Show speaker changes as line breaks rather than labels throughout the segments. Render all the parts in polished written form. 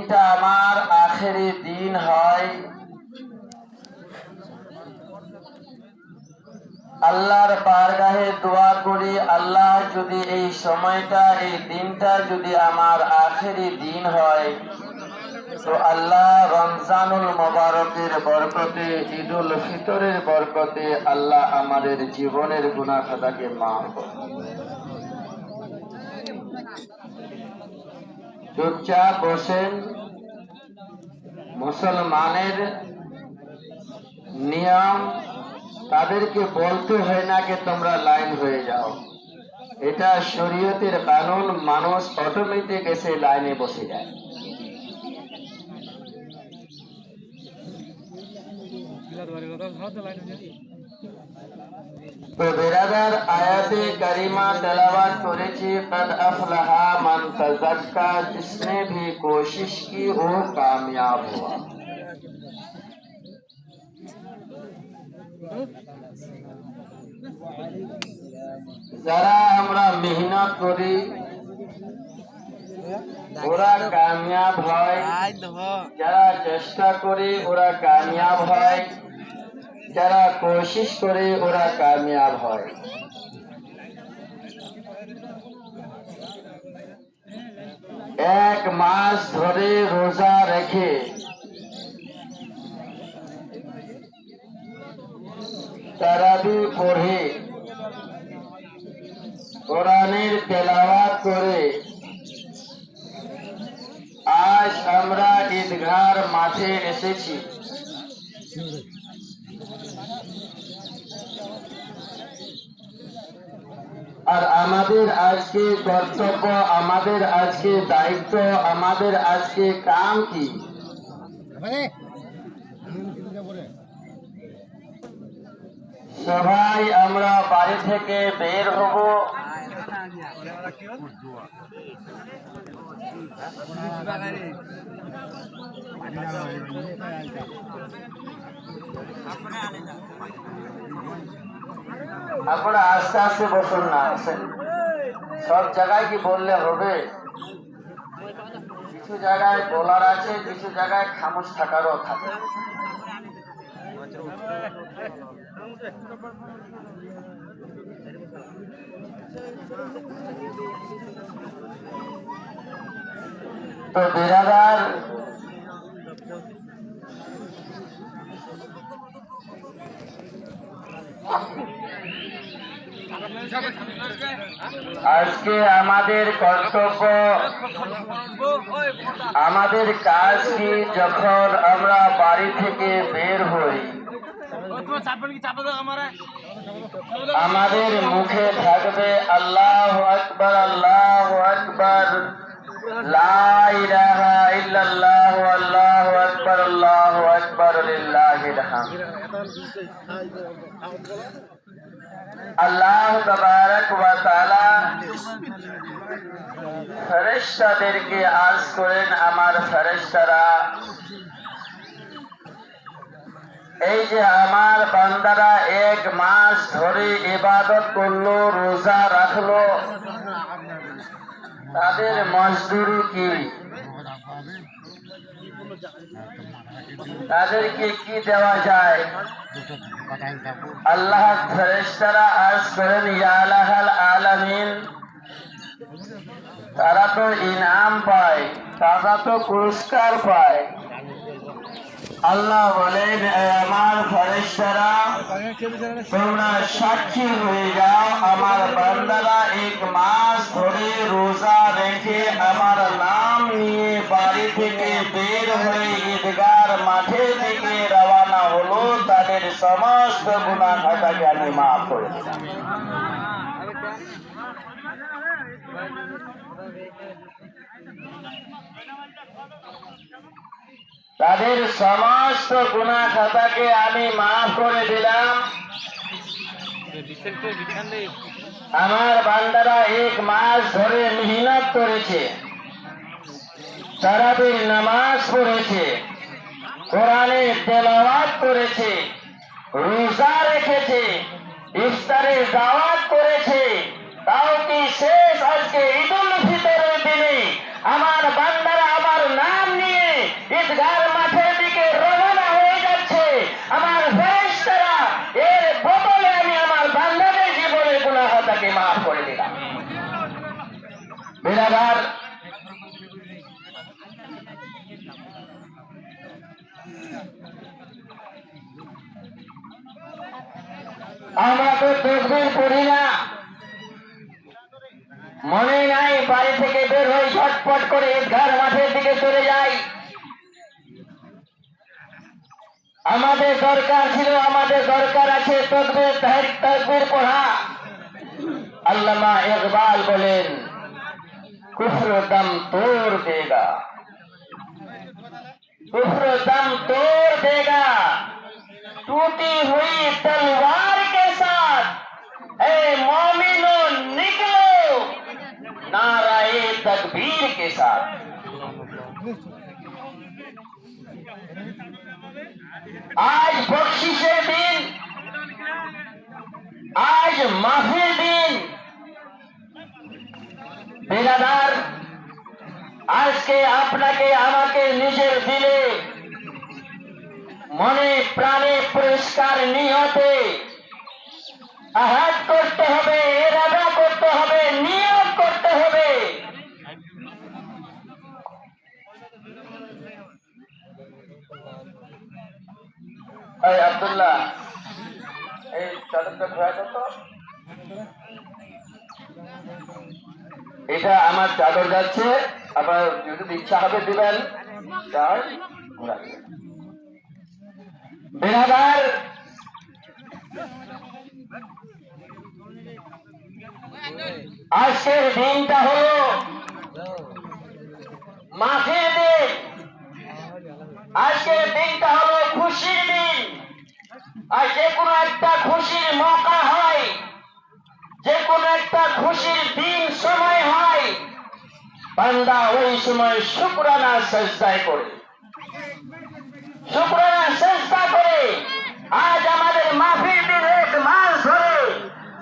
দিনটা আমার আখেরি দিন হয়, আল্লাহর বারগাহে দোয়া করি, আল্লাহ যদি এই সময়টা, এই দিনটা যদি আমার আখেরি দিন হয়, তো আল্লাহ রমজানুল মোবারকের বরকতে, ঈদুল ফিতরের বরকতে আল্লাহ আমাদের জীবনের গুনাহ খাতাকে মাফ করুন। চুপচাপ বসেন। মুসলমানের নিয়ম, তাদেরকে বলতে হয় না যে তোমরা লাইন হয়ে যাও, এটা শরীয়তের কানুন, মানুষ অটোমেটিক এসে লাইনে বসে যায়। তো বেরাদার, আয়াতে কারিমা তেলাওয়াত করেছি, কদ আফলাহা মান তাযাক্কা, जिसने भी कोशिश की वो कामयाब हुआ। যারা আমরা মেহনত করি ওরা কামিয়াব হয়, যারা চেষ্টা করে ওরা কামিয়াব হয়, যারা কোশিশ করে ওরা কামিয়াব হয়। এক মাস ধরে রোজা রেখে তারাবি পড়ে কোরআনের তেলাওয়াত করে আজ আমরা ঈদগাহর মাঠে এসেছি। আর আমাদের আজকে কর্তব্য, আমাদের আজকে দায়িত্ব, আমাদের আজকে কাম কি? সবাই আমরা বাড়ি থেকে বের হব, আপনারা আস্তে আস্তে বসুন না, সব জায়গায় কি বললে হবে? কিছু জায়গায় বলার আছে, কিছু জায়গায় খামোশ থাকারও থাকে। তো বিরাদার, আজকে আমাদের কর্তব্য, আমাদের কাজ কি? যখন আমরা বাড়ি থেকে বের হই আমাদের মুখে থাকবে আল্লাহু আকবার, আল্লাহু আকবার, লা ইলাহা ইল্লাল্লাহ, আল্লাহু আকবার, আল্লাহু আকবার, লিল্লাহিল হামদ। আল্লাহ তাবারক ওয়া তাআলা ফেরেশতাদেরকে আরজ করেন, আমার ফেরেশতারা, এই যে আমার বান্দারা এক মাস ধরে ইবাদত করলো, রোজা রাখলো, তাদের মজদুরি কি? তাদেরকে কি দেওয়া যায়? আল্লাহ ফেরেশতারা আরজ করেন, ইয়া আলাহাল আলামিন, তারা তো ইনাম পায়, তারা তো পুরস্কার পায়। আল্লাহ বলেন, আমার ফেরেশতারা, তোমরা সাক্ষী হয়ে যাও, আমার বান্দারা এক মাস ধরে রোজা রেখে আমার নাম নিয়ে বাড়ি থেকে বের হয়ে ঈদগাহর মাঠে থেকে রওনা হলো, তাদের সমস্ত গুনাহ খাতাকে আমি মাফ করে দিলাম। তাদের সমস্ত গুনাহ খাতাকে আমি মাফ করে দিলাম। আমার বান্দারা এক মাস ধরে মেহনত করেছে, তারাবির নামাজ পড়েছে, কোরআনে তেলাওয়াত করেছে, রোজা রেখেছে, ইফতারে দাওয়াত করেছে, তাও কি শেষ? আজকে ঈদুল ফিতরের দিনে আমার বান্দারা আমার নাম নিয়ে বেরাদার, আমরা তো তকবীর পড়ি না, মনে নাই, বাড়ি থেকে বের হয়ে ঝটপট করে ঈদগাহ মাঠের দিকে চলে যাই। আমাদের দরকার ছিল, আমাদের দরকার আছে তকবীর তাকবীর পড়া। আল্লামা ইকবাল বলেন, কুফর দম তোड़ देगा, कुफ्र दम तोड़ देगा, टूटी हुई तलवार के साथ, ए मोमिनो निकलो नाराए तकबीर के साथ। आज बख्शिशेर दिन, आज माफिर दिन। बेरादार, আজকে আপনাকে আমাকে নিজের দিলে মনে প্রাণে পরিষ্কার নিয়তে আহাত করতে হবে, ইরাদা করতে হবে, নিয়ত করতে হবে। এই আব্দুল্লাহ, এই চাদরটা ধোয়া তো, এটা আমার চাদর যাচ্ছে, আপনার যদি ইচ্ছা হবে দিবেন। বেরাদার, আজকের দিনটা হলো মাফির দিন, আজকের দিনটা হলো খুশির দিন। আর যে কোনো একটা খুশির মৌকা হয়, যে কোনো একটা খুশির দিন সময় হয়, বান্দা ওই সময় শুকরানা সেজদায় করে, শুকরানা সেজদা করে। আজ আমাদের মাফির দিন, এক মাস ধরে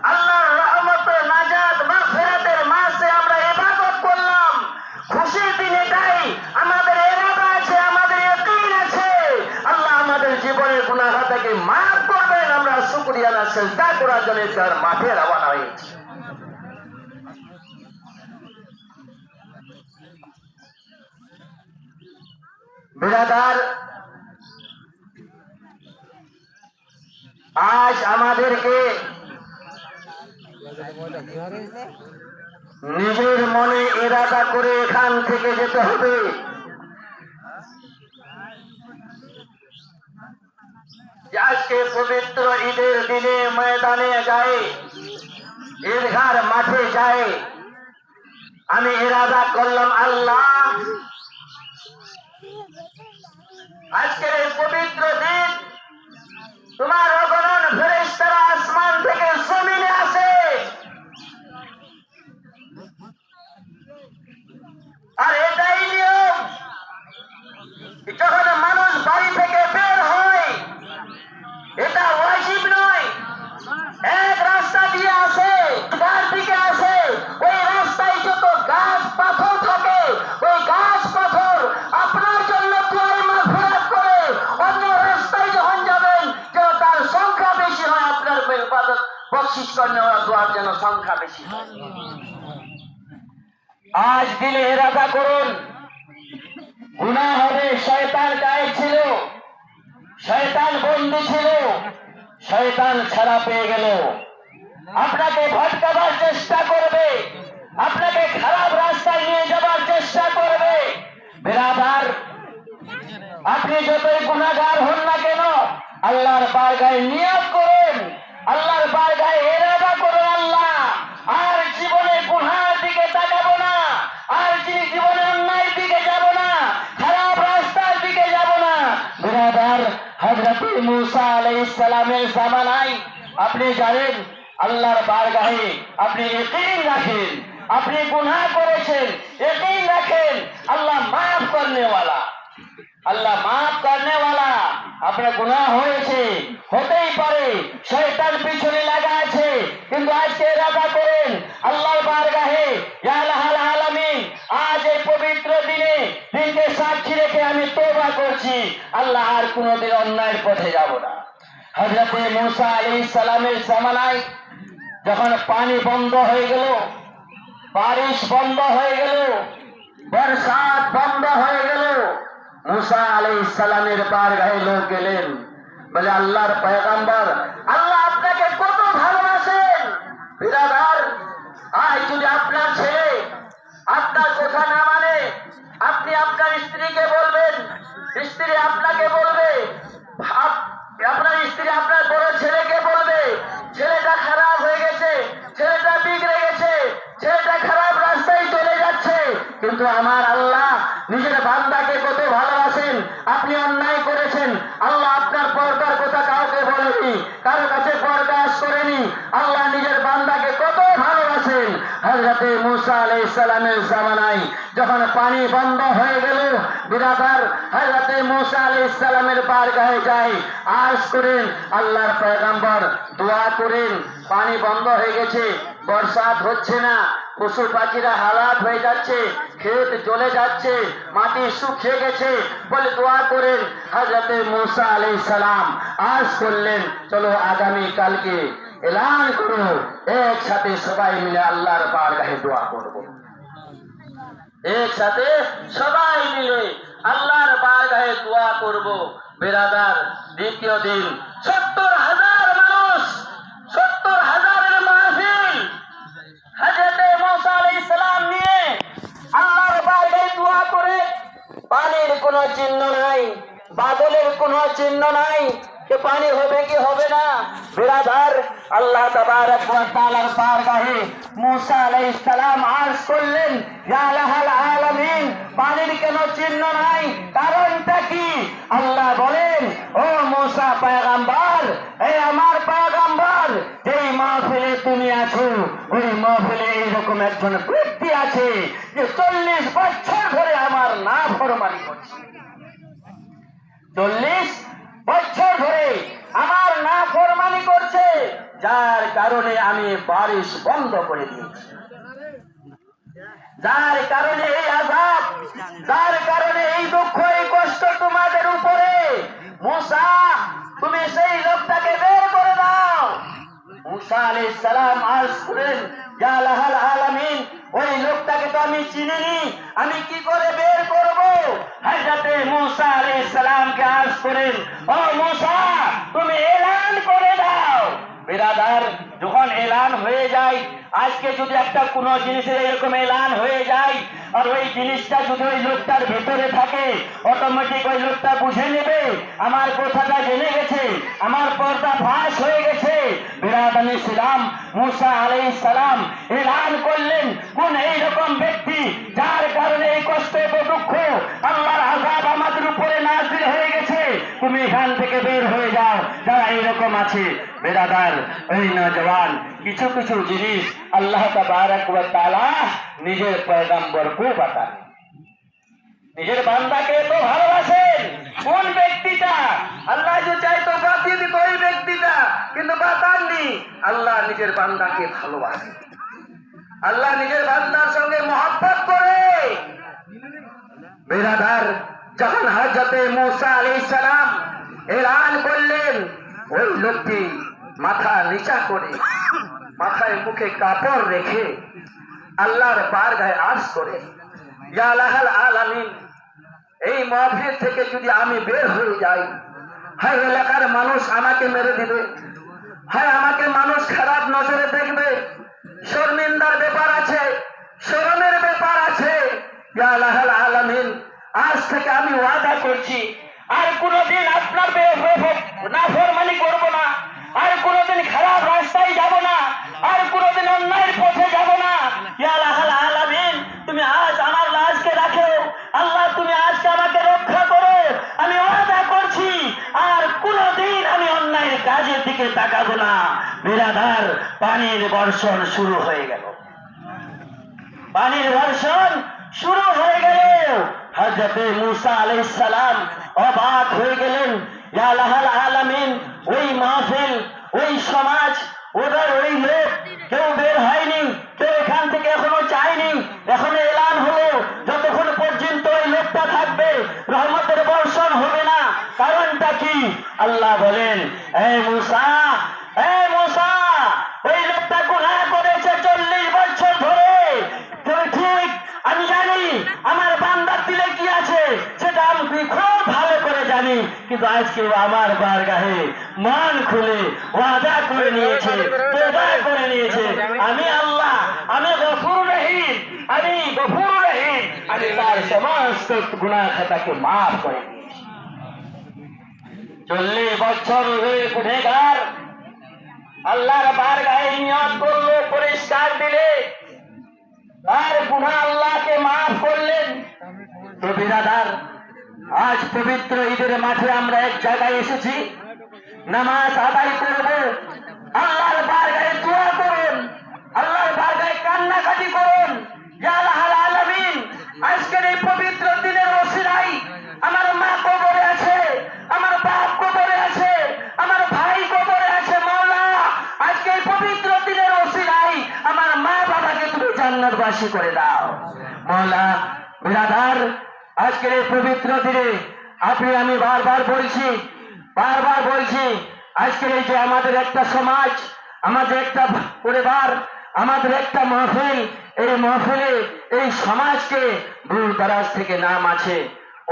আল্লাহর রহমত, নাজাত, মাগফিরাতের মাসে আমরা ইবাদত করলাম। খুশির দিন এটাই, আমাদের ইরাদা আছে, আমাদের ইয়াকিন আছে, আল্লাহ আমাদের জীবনের গুনাহ খাতাকে মাফ করবেন। আমরা শুকরিয়ানা সেজদা করার জন্য তার মাঠে রওনা হয়েছি। বেরাদার, আজ আমাদেরকে নিজের মনে ইরাদা করে এখান থেকে যেতে হবে। আজকে পবিত্র ঈদের দিনে ময়দানে যায়, ঈদগাহ মাঠে যায়, আমি ইরাদা করলাম, আল্লাহ আজকের এই পবিত্র দিন তোমার অগণন ফেরেশতারা আসমান থেকে জমিনে আসে, আর এটাই নিয়ম, যখন মানুষ বাড়ি থেকে বের হয়, এটা ওয়াজিব নয়, এক রাস্তা দিয়ে আসে, যার দিকে আসে, ওই রাস্তায় যত গাছ পাথর থাকে, ওই গাছ পাথর আপনার জন্য দোয়ার মাগফিরাত করে। অন্য রাস্তায় যখন যাবেন, যেন তার সংখ্যা বেশি হয়, আপনার ইবাদত বকশিশ করে নেওয়ার দোয়ার যেন সংখ্যা বেশি হয়। আজ দিলে ইরাদা করুন, গুনাহ হবে। শয়তান গায়ে ছিল, শয়তান বন্দী ছিল, শয়তান ছাড়া পেয়ে গেল, আপনাকে ভটকাবার চেষ্টা করবে, আপনাকে খারাপ রাস্তায় নিয়ে যাবার চেষ্টা করবে। বেরাদার, আপনি যতই গুনাহগার হন না কেন, আল্লাহর বারগাহে নিয়ত করুন, আল্লাহর বারগাহে ইরাদা করুন, আল্লাহ আর জীবনে গুনাহের দিকে তাকাবো না, আর জীবনে অন্যায়ের দিকে যাব না, খারাপ রাস্তার দিকে যাব না। বেরাদার, হযরত মুসা আলাইহিস সালামের জামানায় আপনি জানেন, আল্লাহর বারগাহে আপনি ইয়াকিন রাখেন, আপনি গুনাহ করেছেন, ইয়াকিন রাখেন, আল্লাহ মাফ করনে वाला, আল্লাহ মাফ করনে वाला। আপনার গুনাহ হয়েছে, হতেই পারে, শয়তান পিছনে লাগা আছে, কিন্তু আজকে ইরাদা করেন আল্লাহর বারগাহে, ইয়া আল্লাহুল আলামিন, আজ এই পবিত্র দিনে দিনকে সাক্ষী রেখে আমি তওবা করছি, আল্লাহ আর কোনোদিন অন্যায়ের পথে যাব না। হযরত মুসা আলাইহিস সালামের জামানায় যখন পানি বন্ধ হয়ে গেল, বারিশ বন্ধ হয়ে গেল, বর্ষাত বন্ধ হয়ে গেল। মুসা আলাইহিস সালামের বারগাহে লোক গেলেন, বলে আল্লাহর পয়গম্বর, আল্লাহ আপনাকে কত ভালোবাসেন। বিরাদার, আজ যদি আপনার ছেলে আপনার কথা না মানে, আপনি আপনার স্ত্রীকে বলবেন, স্ত্রী আপনাকে বলবে, আপনার স্ত্রী আপনার বড় ছেলেকে বলবে, ছেলেটা খারাপ হয়ে গেছে, ছেলেটা বিগড়ে গেছে, ছেলেটা খারাপ রাস্তায় চলে যাচ্ছে। কিন্তু আমার আল্লাহ নিজের বান্দাকে কত ভালোবাসেন। আপনি অন্যায় করেছেন, আল্লাহ আপনার পর্দার কথা কাউকে বলেনি, কারো কাছে প্রকাশ করেনি। আল্লাহ নিজের বান্দাকে কত ভালোবাসেন। হযরতে মুসা আলাইহিস সালামের জামানায় যখন পানি বন্ধ হয়ে গেল, বিরাদার, হযরতে মুসা আলাইহিস সালামের বারগাহে যায়, আরজ করেন, আল্লাহর পয়গম্বর দোয়া করেন, পানি বন্ধ হয়ে গেছে, বর্ষাত হচ্ছে না, পশু পাখিরা হালাত হয়ে যাচ্ছে, ক্ষেত জ্বলে যাচ্ছে, মাটি শুকিয়ে গেছে, বলে দোয়া করেন। হযরতে মুসা আলাইহিস সালাম আরজ করলেন, চলো আগামী কালকে এলান করো, একসাথে সবাই মিলে আল্লাহর বারগাহে দোয়া করব। একসাথে সবাই মিলে আল্লাহর বারগাহে দোয়া করব। বিরাদার, দ্বিতীয় দিন 70,000 মানুষ, 70,000-এর মাহফিল হযরতে মুসা আলাইহিস সালাম নিয়ে আল্লাহর বারগাহে দোয়া করে। পানির কোনো চিহ্ন নাই, বাদলের কোনো চিহ্ন নাই, যে পানি হবে কি হবে না। বিরাদার, আল্লাহ তাবারক ওয়া তাআলার বারগাহে মুসা আলাইহিস সালাম আরজ করলেন, ইয়া লাহাল আলামিন, পানির কেন চিহ্ন নাই, কারণটা কি? আল্লাহ বলেন, ও মুসা পয়গম্বর, এই আমার পয়গম্বর, যেই মাহফিলে তুমি আছো, ওই মাহফিলে এইরকম একজন ব্যক্তি আছে যে 40 বছর ধরে আমার নাফরমানি করছে। 40 বছর ধরে আমার নাফরমানি করছে, যার কারণে আমি বারিশ বন্ধ করে দিয়েছি, যার কারণে এই আযাব, যার কারণে এই দুঃখ, এই কষ্ট তোমাদের উপরে। মুসা, তুমি সেই লোকটাকে বের করে দাও। মুসা আলাইহিস সালাম আরজ করেন, ইয়া লাহাল আলামিন, ওই লোকটাকে তো আমি চিনিনি, আমি কি করে বের করব? হযরতে মুসা আলাইহিস সালামকে আরজ করেন, ও মুসা, তুমি এলান করে দাও। বিরাদার, যখন এলান হয়ে যায়, আজকে যদি একটা কোনো জিনিসের এরকম এলান হয়ে যায়, আর ওই জিনিসটা যদি ওই লোকটার ভেতরে থাকে, অটোমেটিক ওই লোকটা বুঝে নেবে আমার কথাটা জেনে গেছে, আমার পর্দা ফাঁস হয়ে গেছে। বিরাদার ইসলাম, মুসা আলাইহিস সালাম এলান করলেন, কোন এইরকম ব্যক্তি যার কারণে এই কষ্ট এবং দুঃখ, আল্লাহর আযাব আমাদের উপরে নাযিল হয়ে গেছে, তুমি এখান থেকে বের হয়ে যাও, যারা এইরকম আছে। বিরাদার, এই নওজওয়ান কিছু কিছু জিনিস আল্লাহ তাবারক ওয়া তাআলা নিজের পয়গম্বরকে বাতান, নিজের বান্দাকে তো ভালোবাসেন। কোন ব্যক্তিটা আল্লাহ যে চাইতো বাতিয়ে দিত ওই ব্যক্তিটা, কিন্তু বাতাননি। আল্লাহ নিজের বান্দাকে ভালোবাসেন, আল্লাহ নিজের বান্দার সঙ্গে মহব্বত করে। বিরাদার, যখন হযরতে মুসা আলাইহিস সালাম এলান করলেন, ওই লোকটি মাথা নিচা করে, মাথায় মুখে কাপড় রেখে আল্লাহর বারগাহে আরজ করে, ইয়া লাহাল আলামিন, এই মাহফিল থেকে যদি আমি বের হয়ে যাই, হয় এলাকার মানুষ আমাকে মেরে দিবে, হয় আমাকে মানুষ খারাপ নজরে দেখবে, শর্মিন্দার ব্যাপার আছে, শরমের ব্যাপার আছে। ইয়া লাহাল আলামিন, আজ থেকে আমি ওয়াদা করছি, আর কোনোদিন আপনার নাফরমানি করব না, আর কোনোদিন খারাপ রাস্তায় যাব না, আর কোনোদিন অন্যায়ের পথে যাব না। ইয়া লাহাল আলামিন, তুমি আজ আমার লাশকে রাখো, আল্লাহ তুমি আজকে আমাকে রক্ষা করো, আমি ওয়াদা করছি আর কোনোদিন আমি অন্যায়ের কাজের দিকে তাকাবো না। বিরাদার, পানির বর্ষণ শুরু হয়ে গেল, পানির বর্ষণ শুরু হয়ে গেল। হযরতে মুসা আলাইহিস সালাম অবাক হয়ে গেলেন, ইয়া লাহাল আলামিন, ওই মাহফিল, ওই সমাজ, ওদের ওই লোক কেউ বের হয়নি, কেউ এখান থেকে এখনো যায়নি, এখনো এলান হলো, যতক্ষণ পর্যন্ত ওই লোকটা থাকবে রহমতের বর্ষণ হবে না। কারণটা কি? আল্লাহ বলেন, এ মুসা, এ মুসা, ওই লোকটা গুনাহ করেছে 40 বছর ধরে, সেটা আমি খুব ভালো করে জানি, কিন্তু আজকে আমার বারগাহে মান খুলে ওয়াদা করে নিয়েছে, তওবা করে নিয়েছে, আমি আল্লাহ, আমি গফুর রহিম, আমি তার সমস্ত গুনাহ খাতাকে মাফ করে দিয়েছি। 40 বছর হয়ে গুনেগার আল্লাহর বারগাহে নিয়ত করলো, পরিষ্কার দিলে আর গুনাহ আল্লাহকে মাফ করলেন। তো বিরাদার, আজ পবিত্র ঈদের মাঠে আমরা এক জায়গায় এসেছি, নামাজ আদায় করব, আল্লাহর বারগাহে দোয়া করুন, আল্লাহর বারগাহে কান্নাকাটি করুন। ইয়া আল্লাহর আলামিন, আজকের এই পবিত্র দিনের ওসিলায় আমার মা কবরে আছে, আমার বাপ কবরে আছে, আমার ভাই কবরে আছে। মাওলা, আজকে এই পবিত্র দিনের ওসিলায় আমার মা বাবাকে তুমি জান্নাতবাসী করে দাও। মাওলা, বিরাদার, আজকের এই পবিত্র দিনে আপনি আমি বারবার বলছি, আজকের এই যে আমাদের একটা সমাজ, আমাদের একটা পরিবার, আমাদের একটা মাহফিল, এই মাহফিলে এই সমাজকে দূর দারাজ থেকে নাম আছে।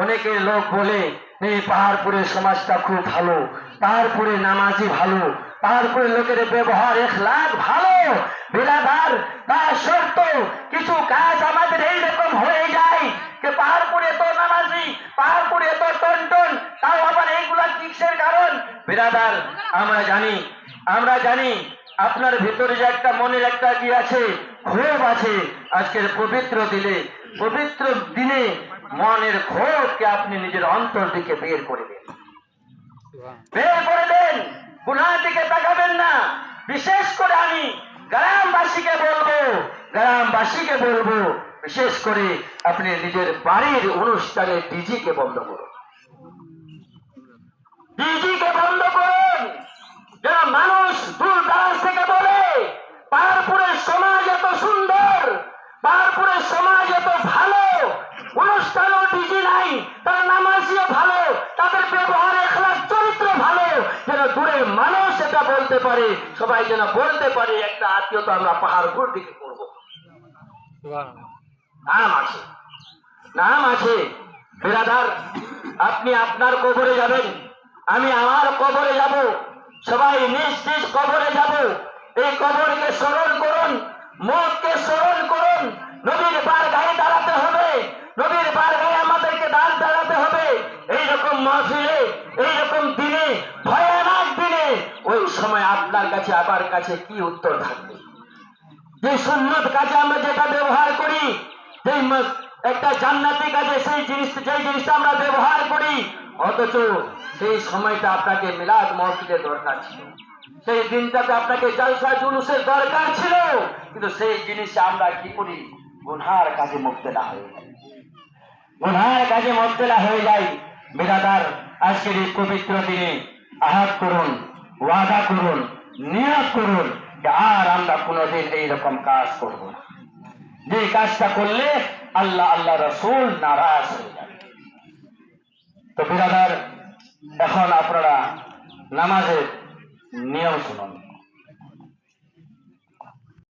অনেকে লোক বলে এই পাহাড়পুরের সমাজটা খুব ভালো, পাহাড়পুরে নামাজি ভালো, পাহাড়পুরের লোকের ব্যবহার এখলাক ভালো। বিরাদার, তার শর্ত কিছু কাজ আমাদের এইরকম হয়ে যায় যে পাহাড়পুরে তো নামাজি, পাহাড়পুরে তো টনটন, তাও আবার এইগুলা কিসের কারণ? বিরাদার, আমরা জানি আপনার ভিতরে যে একটা মনের একটা কি আছে, ক্ষোভ আছে। আজকের পবিত্র দিনে মনের ক্ষোভকে আপনি নিজের অন্তর থেকে বের করে দেন, গুনাহের দিকে তাকাবেন না। বিশেষ করে আমি গ্রামবাসীকে বলবো, বিশেষ করে আপনি নিজের বাড়ির অনুষ্ঠানে ডিজিকে বন্ধ করুন, যারা মানুষ দূর দারাজ থেকে বলে পাহাড়পুরের সমাজ এত সুন্দর, পাহাড়পুরের সমাজ এত ভালো, অনুষ্ঠানও ডিজি নাই, তার নামাজিও ভালো, তাদের ব্যবহার এখলাক চরিত্র ভালো, যেন দূরের মানুষ এটা বলতে পারে, সবাই যেন বলতে পারে একটা আত্মীয়তা আমরা পাহাড়পুর দিকে করব। নাম আছে। বিরাদার, আপনি আপনার কবরে যাবেন, আমি আমার কবরে যাব, সবাই নিজ নিজ কবরে যাব। এই কবরকে স্মরণ করুন, মৌতকে স্মরণ করুন। নবীর বারগাহে দাঁড়াতে হবে, নবীর বারগাহে আমাদেরকে দাঁড়াতে হবে। এইরকম মাহফিলে, এইরকম দিনে, ভয়ানক দিনে, ওই সময় আপনার কাছে আমার কাছে কি উত্তর থাকবে? যে সুন্নত কাজে আমরা যেটা ব্যবহার করি, যেই একটা জান্নাতি কাজে যেই জিনিসটা আমরা ব্যবহার করি, অথচ সেই সময়টা আপনাকে মিলাদ মাহফিলের দরকার ছিল, সেই দিনটাতে আপনাকে জলসা জুলুসের দরকার ছিল, কিন্তু সেই জিনিসে আমরা কি করি? গুনাহের কাজে মুবতলা হয়ে যাই। বিরাদার, আজকের এই পবিত্র দিনে আহাত করুন, ওয়াদা করুন, নিয়ত করুন যে আর আমরা কোনোদিন এইরকম কাজ করব না। যে কাজটা করলে আল্লাহ রাসূল নারাজ হয়ে যাবে। তো বিরাদার, এখন আপনারা নামাজের নিয়ম শুনুন।